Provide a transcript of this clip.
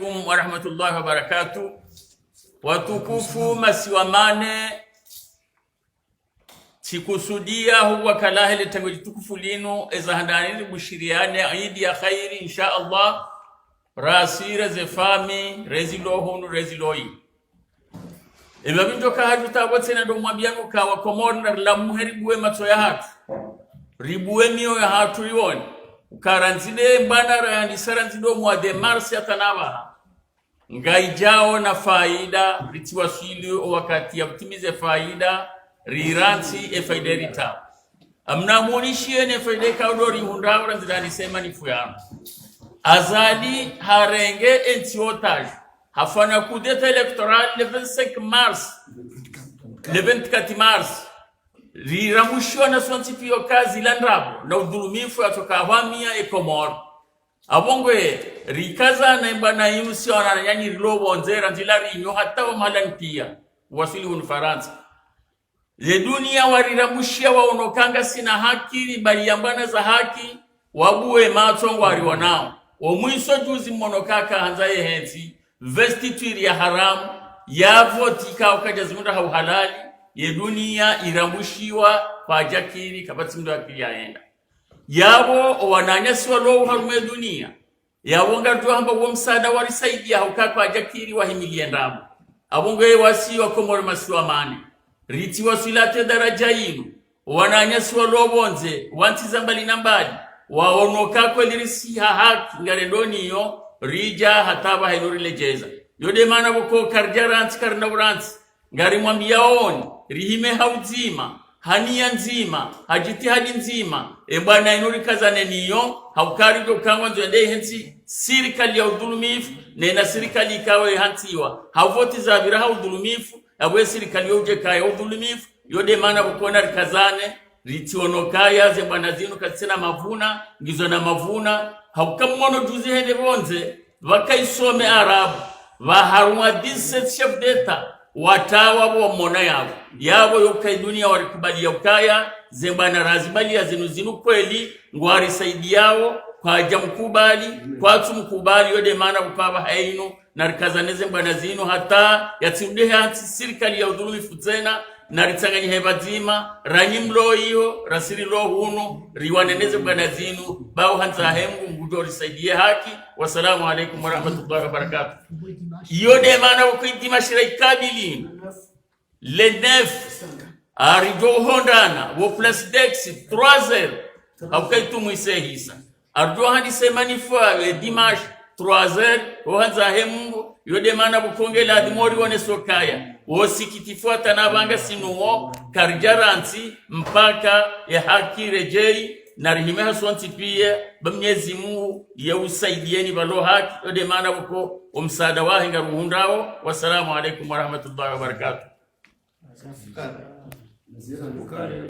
alaikum wa rahmatullahi wa barakatuh. Watukufu masiwamane sikusudia huwa kalahele tangu jitukufu linu ezahandanili bushiriane idi ya khairi insha Allah rasira zefami rezilohunu reziloi eba binto ka hatu tabote na domwabiano ka wakomorna la muheribuwe mato ya hatu ribuwe miyo ya hatu iwoni ukaranzile mbana rayandi saranzido mwa de marsi atanaba ngaijao na faida ritiwasili wakati ya kutimize faida riranti efaida rita amna munishie ne faida kaudori hundawra zidani sema ni fuyano azali harenge entiotage hafana kudeta electoral le 25 mars le 24 mars riramushwa na sontipio kazi landrabo na udhulumifu atoka hamia ekomor abongwe rikaza na mbana yusi ona nyanyi rilobo nzera nzila rinyo hata wa malantia wasili unfaransa le dunia wariramushia waonokanga sina haki bali yambana za haki wabuwe matongo ariwanao omwiso juzi monokaka hanzaye hensi vestituri ya haramu ya votika ukajazimunda hauhalali ye dunia iramushiwa kwa jakiri kapati mdo akili yaenda yabo wananyasi walo harume dunia yawonga tuhamba wa msaada warisaidia hauka kwa jakiri wahimilie ndabu abonge wasi wa komori masiwamane riti wasilate daraja inu wananyasi walo bonze wantiza mbali na mbali waonoka kwelirisi haki ngarendoni yo rija hataba hainorilejeza yode mana buko karjaranti karnauranti ngari mwambia oni rihime hauzima hania nzima hajiti hadi nzima bwana inuri kazane niyo haukari do kangwa nzende hensi sirikali ya udhulumifu na sirikali ikawe hantiwa havoti za biraha udhulumifu abwe sirikali yoje kaya udhulumifu yode mana bukona rikazane ritionokaya ze bwana zinu katsina mavuna ngizo na mavuna haukamono juzi hende bonze wakaisome arabu waharumwa 17 chef d'etat watawa wa mona yabo yokai dunia warikubali ya ukaya zembana razibali ya zinu kweli ngwari saidi yao kwa jamkubali kwa tumkubali yode maana bukaba hainu na rikazaneze mbana zinu hata yatimde hati sirikali ya udhulumifu tena na ritanganye hebazima ranyimlo iyo rasiri lo hunu riwaneneze mbana zinu bao hanza hemu ngudo risaidie haki. Wassalamu alaikum warahmatullahi wabarakatuh. Yode maana wakuitima shiraikabili le 9 arijo hondana wo plus dex 3h haukai tumwise hisa arjo hadi semani fwa dimash 3h ohanza hemu yode maana bukongela adimori wane sokaya wosikitifuata na banga sinuo karjaranti mpaka ya haki rejei na rihime haswanti pia bamnyezi Mungu ya usaidieni balo haki yode maana buko umsaada wahi ngaruhundao. Wassalamu alaikum warahmatullahi wabarakatuh.